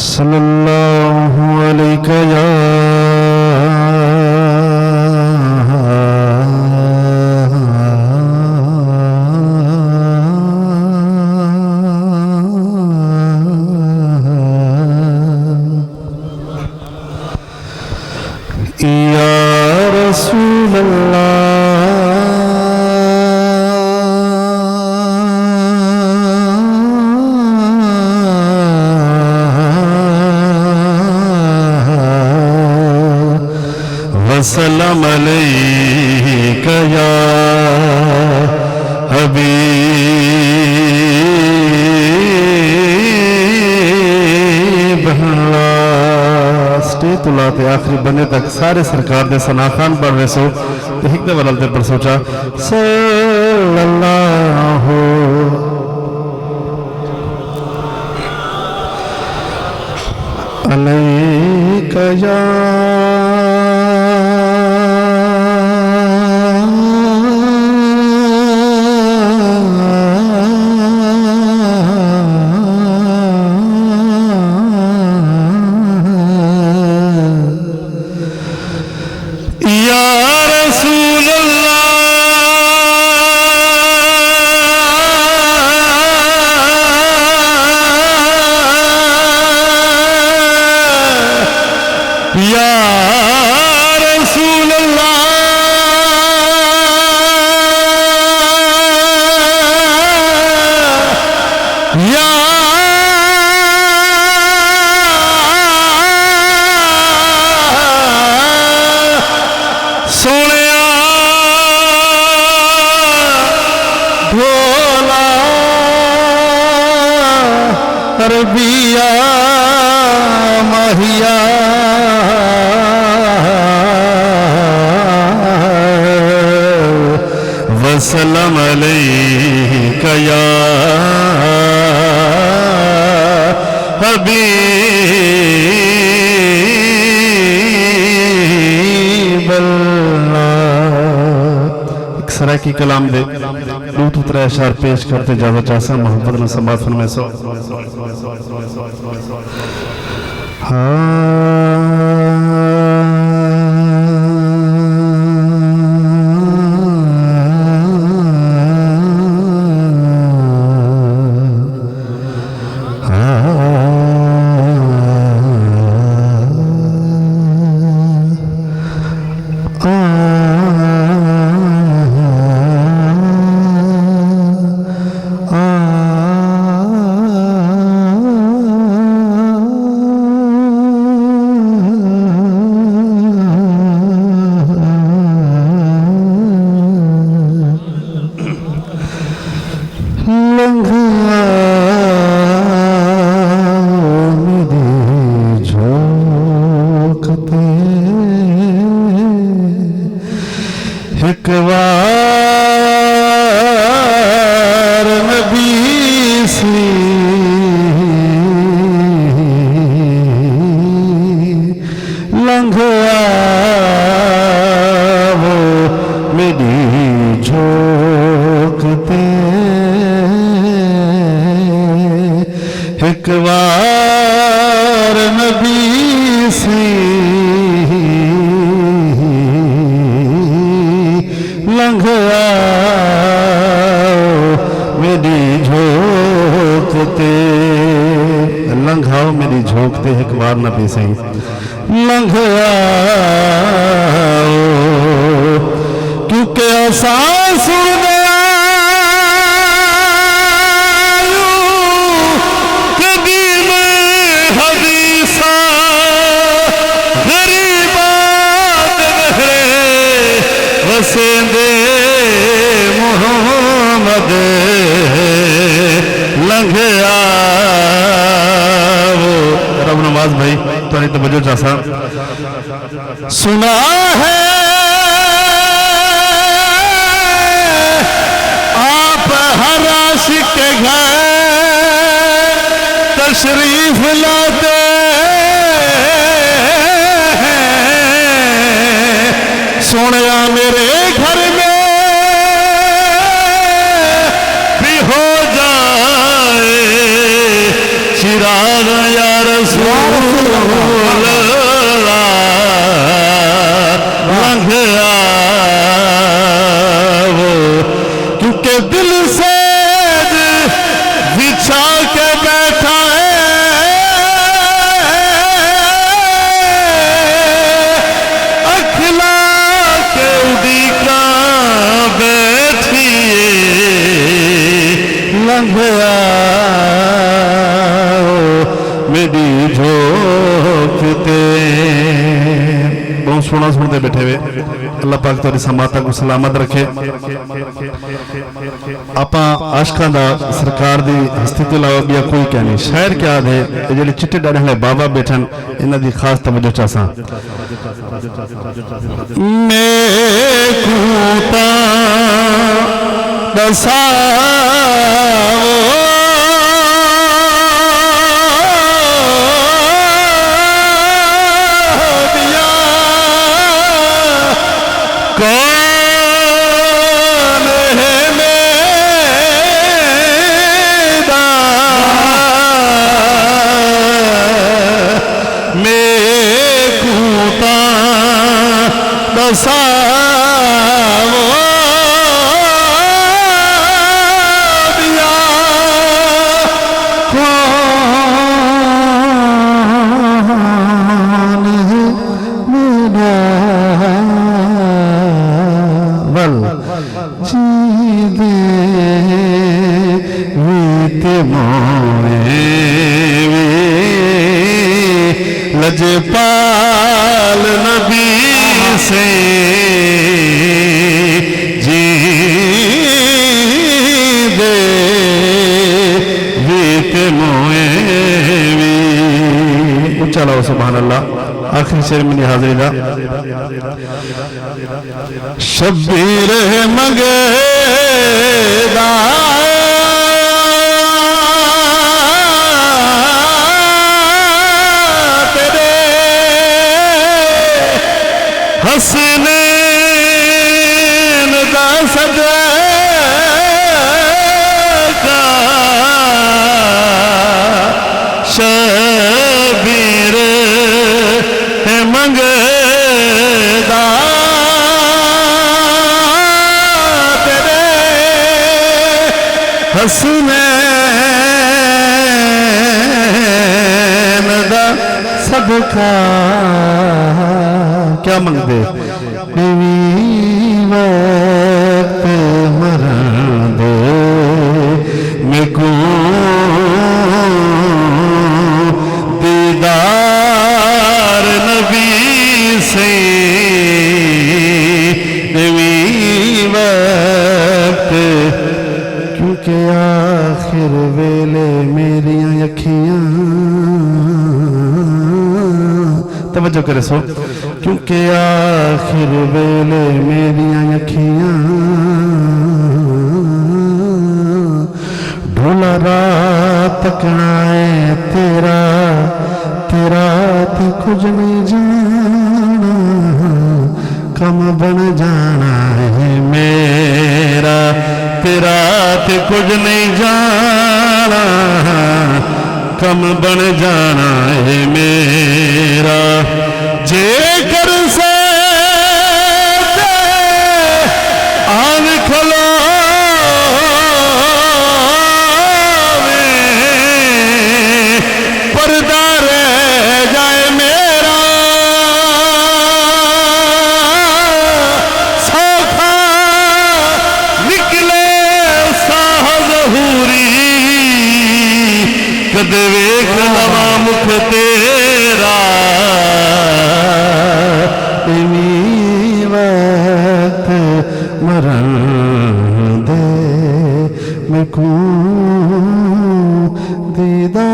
सल्लल्लाहु अलैका या रसूल वसल्लम अलैका या हबीब अल्लाह। स्टेज तो लाते आखिरी बने तक सारे सरकार दे सना खान पढ़ रहे सो तो हिकदे बदलते पर सोचा सल्लल्लाहु अलैका या या रसूल अल्लाह या सोनिया भोला रबिया महिया वसल्लम अलैका या हबीब अल्लाह। एक सराय की कलाम दे दूत उतरा अशार पेश करते जावा चासा मोहब्बत में समाज फरमाए सो एक बार नबी सी लंघा वो मेरी झोंकते एक बार नबी सी लंघा मेरी झोंकते लंघाओ मेरी झोंकते एक बार न भी सही लंघा क्योंकि आसान सुन गया कभी मैं हदीसा गरीबात वसेंदे मोहम्मद लंघा वो रब नवाज भाई तुम्हारी तवज्जो चासा सुना है आप हर आशिक के घर तशरीफ लाते सोने मेरे घर में भी हो जाए चिराग यार रसूल अल्लाह लंघ आओ, क्योंकि दिल से बिछा के बैठा है अखिला के उड़ीका बैठिए लंघ आओ मेरी झोंकते। बहुत सोना सुनते बैठे हुए। अल्लाह पाक तुहाडी समाता को सलामत रखे। आप आशकां दा सरकार दी हस्ती तो इलावा भी कोई क्या नहीं। शायर क्या है जेडे चिट्टे डाले वाले बाबा बैठन इन्हां दी खास तवज्जो चाहसा। मैं कूता दसाओ कौन है मेरा मैं कूता दसाओ दिया कौन है मेरा जीदे वीते मोए लजपाल नबी से जीदे वीते मोए उच्चा लो सुभान अल्लाह। आखिरी शेर में हाजिरी दा शब्बीर मंगेदा तेरे हसनैन दा सदका शब्बीर मंगदा तेरे हसनैन दा सदका। क्या मंगदे बीवी वक्त मरण दे मैं को दीदार नबी से नबी वक्त, क्योंकि आखिर वेले मेरियां अखियां तवज्जो करे सो, क्योंकि आखिर वेले मेरियां अखियां ढोला रात तकना है तेरा तेरा ते कुछ नहीं जाना कम बन जाना है मेरा तेरा ते कुछ नहीं जाना कम बन जाना है मेरा। जेकर से आन खलो पर्दा रह जाए मेरा सौखा निकले साह ज़हूरी कद वेख लवा मुख तेरा वक्त मरण दे मैं को दीदा